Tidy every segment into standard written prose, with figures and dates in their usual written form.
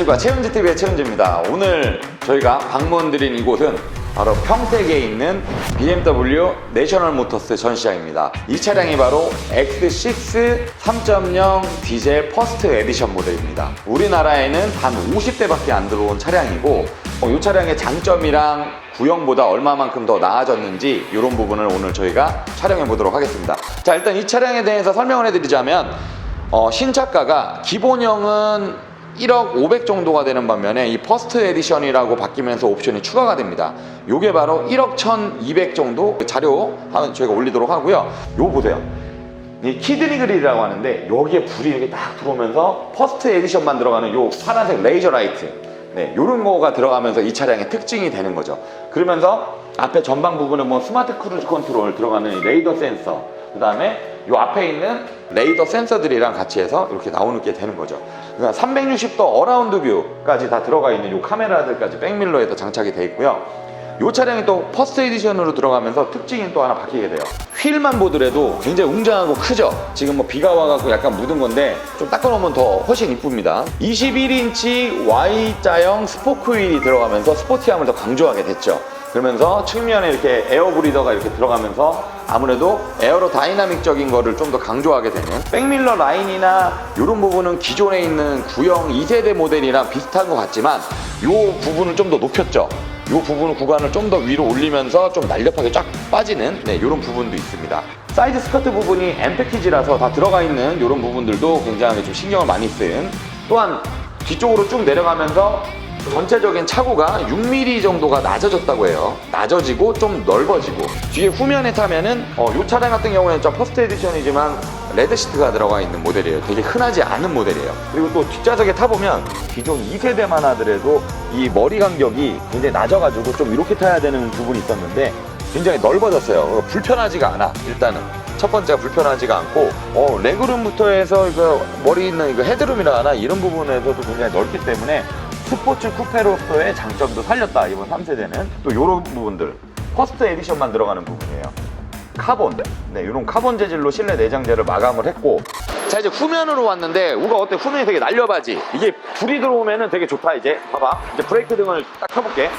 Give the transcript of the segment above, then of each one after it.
안녕하십니까, 채운지TV의 채운지입니다. 오늘 저희가 방문 드린 이곳은 바로 평택에 있는 BMW 내셔널 모터스 전시장입니다. 이 차량이 바로 X6 3.0 디젤 퍼스트 에디션 모델입니다. 우리나라에는 단 50대밖에 안 들어온 차량이고, 이 차량의 장점이랑 구형보다 얼마만큼 더 나아졌는지 이런 부분을 오늘 저희가 촬영해 보도록 하겠습니다. 자, 일단 이 차량에 대해서 설명을 해드리자면 신차가가 기본형은 1억 500 정도가 되는 반면에 이 퍼스트 에디션이라고 바뀌면서 옵션이 추가가 됩니다. 요게 바로 1억 1200 정도. 자료 저희가 올리도록 하고요. 요거 보세요. 이 키드니 그릴이라고 하는데 여기에 불이 이렇게 딱 들어오면서 퍼스트 에디션만 들어가는 요 파란색 레이저 라이트, 요런 거가 들어가면서 이 차량의 특징이 되는 거죠. 그러면서 앞에 전방 부분은 뭐 스마트 크루즈 컨트롤 들어가는 이 레이더 센서, 그 다음에 요 앞에 있는 레이더 센서들이랑 같이 해서 이렇게 나오게 되는 거죠. 그러니까 360도 어라운드 뷰까지 다 들어가 있는 요 카메라들까지 백밀러에도 장착이 되어 있고요. 이 차량이 또 퍼스트 에디션으로 들어가면서 특징이 또 하나 바뀌게 돼요. 휠만 보더라도 굉장히 웅장하고 크죠. 지금 뭐 비가 와갖고 약간 묻은 건데 좀 닦아놓으면 더 훨씬 이쁩니다. 21인치 Y자형 스포크 휠이 들어가면서 스포티함을 더 강조하게 됐죠. 그러면서 측면에 이렇게 에어 브리더가 이렇게 들어가면서 아무래도 에어로 다이나믹적인 거를 좀 더 강조하게 되는, 백밀러 라인이나 이런 부분은 기존에 있는 구형 2세대 모델이랑 비슷한 것 같지만 이 부분을 좀 더 높였죠. 이 부분 구간을 좀 더 위로 올리면서 좀 날렵하게 쫙 빠지는 이런 부분도 있습니다. 사이드 스커트 부분이 M 패키지라서 다 들어가 있는 이런 부분들도 굉장히 좀 신경을 많이 쓴, 또한 뒤쪽으로 쭉 내려가면서 전체적인 차고가 6mm 정도가 낮아졌다고 해요. 낮아지고 좀 넓어지고, 뒤에 후면에 타면은 이 차량 같은 경우에는 좀 퍼스트 에디션이지만 레드 시트가 들어가 있는 모델이에요. 되게 흔하지 않은 모델이에요. 그리고 또 뒷좌석에 타보면 기존 2세대만 하더라도 이 머리 간격이 굉장히 낮아가지고 좀 이렇게 타야 되는 부분이 있었는데 굉장히 넓어졌어요. 불편하지가 않아. 일단은 첫 번째가 불편하지가 않고, 레그룸부터 해서 이거 머리 있는 이거 헤드룸이라 하나, 이런 부분에서도 굉장히 넓기 때문에 스포츠 쿠페로서의 장점도 살렸다, 이번 3세대는. 또 이런 부분들, 퍼스트 에디션만 들어가는 부분이에요. 카본, 이런 카본 재질로 실내 내장재를 마감을 했고. 자, 이제 후면으로 왔는데 우가 어때? 후면이 되게 날렵하지? 이게 불이 들어오면은 되게 좋다. 이제 봐봐, 이제 브레이크 등을 딱 켜볼게.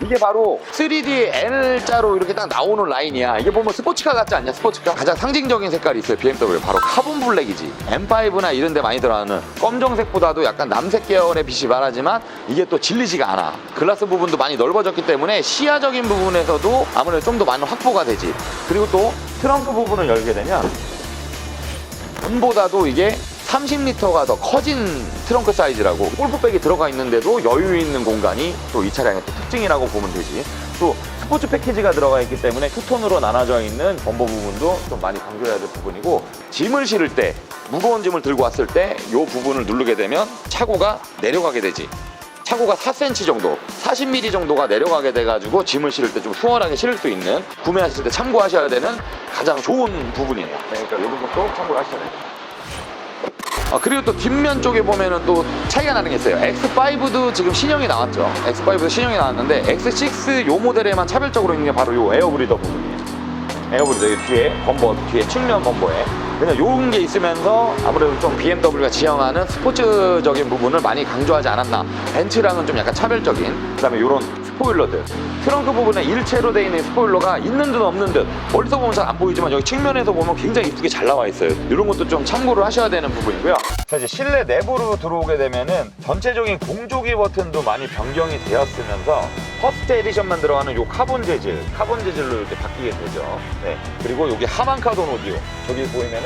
이게 바로 3D N자로 이렇게 딱 나오는 라인이야. 이게 보면 스포츠카 같지 않냐? 스포츠카 가장 상징적인 색깔이 있어요, BMW. 바로 카본 블랙이지. M5나 이런 데 많이 들어가는 검정색보다도 약간 남색 계열의 빛이 많아지만 이게 또 질리지가 않아. 글라스 부분도 많이 넓어졌기 때문에 시야적인 부분에서도 아무래도 좀 더 많은 확보가 되지. 그리고 또 트렁크 부분을 열게 되면 전보다도 이게 30리터가 더 커진 트렁크 사이즈라고, 골프백이 들어가 있는데도 여유 있는 공간이 또 이 차량의 또 특징이라고 보면 되지. 또 스포츠 패키지가 들어가 있기 때문에 투톤으로 나눠져 있는 범버 부분도 좀 많이 강조해야 될 부분이고, 짐을 실을 때, 무거운 짐을 들고 왔을 때 이 부분을 누르게 되면 차고가 내려가게 되지. 차고가 4cm 정도, 40mm 정도가 내려가게 돼가지고 짐을 실을 때 좀 수월하게 실을 수 있는, 구매하실 때 참고하셔야 되는 가장 좋은 부분이에요. 그러니까 이런 것도 참고하셔야 돼요. 그리고 또 뒷면 쪽에 보면은 또 차이가 나는 게 있어요. X5도 지금 신형이 나왔죠. X5도 신형이 나왔는데 X6 요 모델에만 차별적으로 있는 게 바로 요 에어브리더 부분이에요. 에어브리더, 이 뒤에 범버, 뒤에 측면 범버에 그냥 요런 게 있으면서 아무래도 좀 BMW가 지향하는 스포츠적인 부분을 많이 강조하지 않았나. 벤츠랑은 좀 약간 차별적인, 그 다음에 요런 스포일러들, 트렁크 부분에 일체로 되어 있는 스포일러가 있는 듯 없는 듯, 멀리서 보면 잘 안 보이지만 여기 측면에서 보면 굉장히 이쁘게 잘 나와 있어요. 이런 것도 좀 참고를 하셔야 되는 부분이고요. 자, 이제 실내 내부로 들어오게 되면은 전체적인 공조기 버튼도 많이 변경이 되었으면서 퍼스트 에디션만 들어가는 요 카본 재질로 이렇게 바뀌게 되죠. 그리고 여기 하만카돈 오디오, 저기 보이면은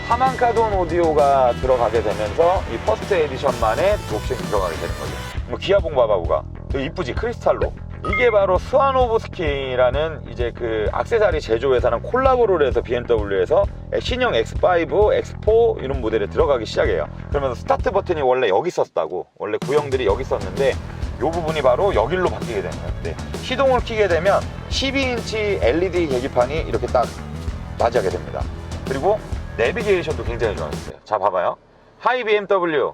하만카돈 오디오가 들어가게 되면서 이 퍼스트 에디션만의 옵션이 들어가게 되는 거죠. 뭐 기아봉 봐봐, 우가 되게 이쁘지? 크리스탈로. 이게 바로 스와노브스키라는 이제 그 액세서리 제조회사랑 콜라보를 해서 BMW에서 신형 X5, X4 이런 모델에 들어가기 시작해요. 그러면서 스타트 버튼이 원래 여기 있었다고, 원래 구형들이 여기 있었는데 이 부분이 바로 여기로 바뀌게 되는 거예요. 시동을 켜게 되면 12인치 LED 계기판이 이렇게 딱 맞이하게 됩니다. 그리고 내비게이션도 굉장히 좋아졌어요. 자, 봐봐요. 하이 BMW,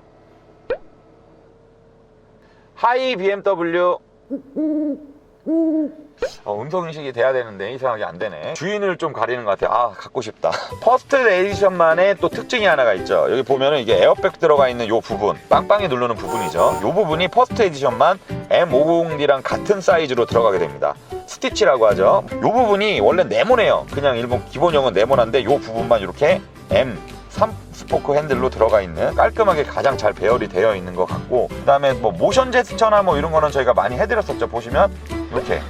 하이 BMW, 음성인식이 돼야 되는데 이상하게 안 되네. 주인을 좀 가리는 것 같아요. 아, 갖고 싶다. 퍼스트 에디션만의 또 특징이 하나가 있죠. 여기 보면은 이게 에어백 들어가 있는 요 부분, 빵빵이 누르는 부분이죠. 요 부분이 퍼스트 에디션만 M550D랑 같은 사이즈로 들어가게 됩니다. 스티치라고 하죠. 요 부분이 원래 네모네요. 그냥 일본 기본형은 네모난데 요 부분만 이렇게 M3 스포크 핸들로 들어가 있는, 깔끔하게 가장 잘 배열이 되어 있는 것 같고, 그 다음에 뭐 모션 제스처나 뭐 이런 거는 저희가 많이 해드렸었죠. 보시면 이렇게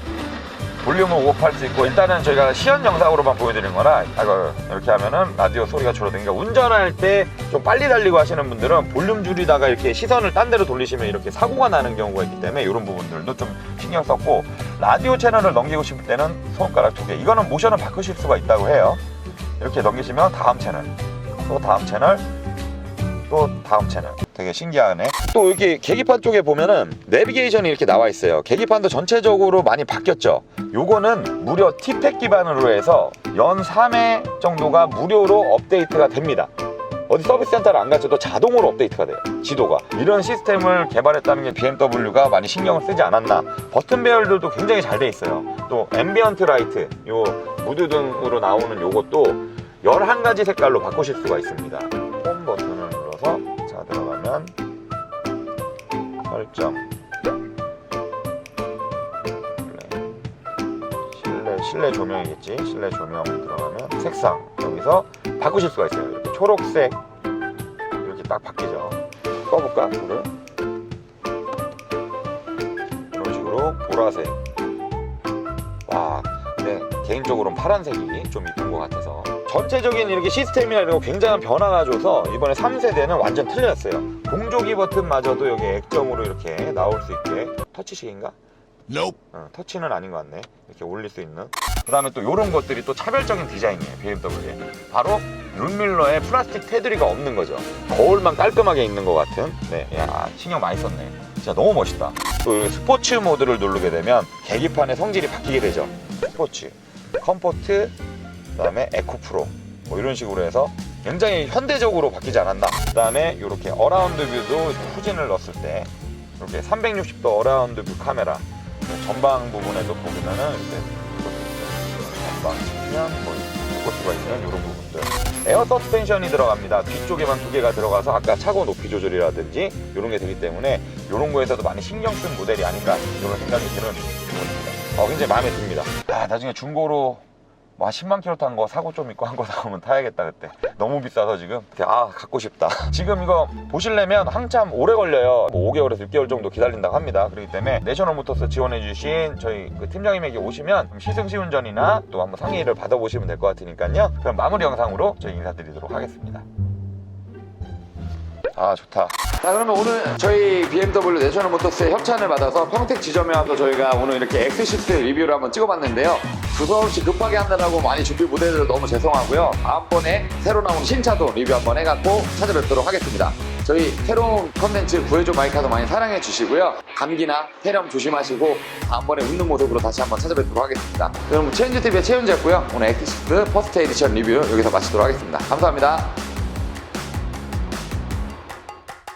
볼륨을 오프할 수 있고, 일단은 저희가 시연 영상으로만 보여드리는 거라 이렇게 하면은 라디오 소리가 줄어드니까, 운전할 때 좀 빨리 달리고 하시는 분들은 볼륨 줄이다가 이렇게 시선을 딴 데로 돌리시면 이렇게 사고가 나는 경우가 있기 때문에 이런 부분들도 좀 신경 썼고, 라디오 채널을 넘기고 싶을 때는 손가락 2개, 이거는 모션을 바꾸실 수가 있다고 해요. 이렇게 넘기시면 다음 채널, 또 다음 채널, 또 다음 채널. 되게 신기하네. 또 여기 계기판 쪽에 보면은 내비게이션이 이렇게 나와 있어요. 계기판도 전체적으로 많이 바뀌었죠. 요거는 무려 T팩 기반으로 해서 연 3회 정도가 무료로 업데이트가 됩니다. 어디 서비스 센터를 안 가셔도 자동으로 업데이트가 돼요. 지도가. 이런 시스템을 개발했다는 게 BMW가 많이 신경을 쓰지 않았나. 버튼 배열들도 굉장히 잘 돼 있어요. 또 앰비언트 라이트, 요 무드등으로 나오는 요것도 11가지 색깔로 바꾸실 수가 있습니다. 홈 버튼을 눌러서 자 들어가면 설정, 실내 조명이겠지. 실내 조명 들어가면 색상 여기서 바꾸실 수가 있어요. 이렇게 초록색 이렇게 딱 바뀌죠. 꺼볼까? 불을 이런 식으로 보라색. 와, 근데 개인적으로는 파란색이 좀 이쁜 것 같아서. 전체적인 이렇게 시스템이나 이런 거 굉장한 변화가 줘서 이번에 3세대는 완전 틀렸어요. 공조기 버튼마저도 여기 액정으로 이렇게 나올 수 있게. 터치식인가? Nope. 터치는 아닌 것 같네. 이렇게 올릴 수 있는. 그 다음에 또 이런 것들이 또 차별적인 디자인이에요, BMW에. 바로 룸밀러에 플라스틱 테두리가 없는 거죠. 거울만 깔끔하게 있는 것 같은. 네, 야, 신경 많이 썼네. 진짜 너무 멋있다. 또 여기 스포츠 모드를 누르게 되면 계기판의 성질이 바뀌게 되죠. 스포츠, 컴포트, 그 다음에 에코 프로, 뭐 이런 식으로 해서 굉장히 현대적으로 바뀌지 않았나. 그 다음에 이렇게 어라운드 뷰도 후진을 넣었을 때 이렇게 360도 어라운드 뷰 카메라. 전방 부분에도 보면은 이제 전방 측면 뭐 수가 있는 이런 부분들. 에어 서스펜션이 들어갑니다. 뒤쪽에만 2개가 들어가서 아까 차고 높이 조절이라든지 이런 게 되기 때문에 이런 거에서도 많이 신경 쓴 모델이 아닌가 이런 생각이 드는 부분입니다. 굉장히 마음에 듭니다. 나중에 중고로 뭐 한 10만 킬로 탄 거 사고 좀 있고 한 거 나오면 타야겠다. 그때 너무 비싸서 지금 갖고 싶다. 지금 이거 보시려면 한참 오래 걸려요. 뭐 5개월에서 6개월 정도 기다린다고 합니다. 그렇기 때문에 내셔널 모터스 지원해 주신 저희 그 팀장님에게 오시면 시승시운전이나 또 한번 상의를 받아보시면 될 것 같으니까요. 그럼 마무리 영상으로 저희 인사드리도록 하겠습니다. 좋다. 자, 그러면 오늘 저희 BMW 내셔널 모터스의 협찬을 받아서 평택 지점에 와서 저희가 오늘 이렇게 X6 리뷰를 한번 찍어봤는데요. 두서없이 급하게 한다고 많이 준비 못해드려 너무 죄송하고요. 다음번에 새로 나온 신차도 리뷰 한번 해갖고 찾아뵙도록 하겠습니다. 저희 새로운 컨텐츠 구해줘 마이카도 많이 사랑해 주시고요. 감기나 폐렴 조심하시고 다음번에 웃는 모습으로 다시 한번 찾아뵙도록 하겠습니다. 그럼 체인지TV의 최윤재였고요. 오늘 X6 퍼스트 에디션 리뷰 여기서 마치도록 하겠습니다. 감사합니다.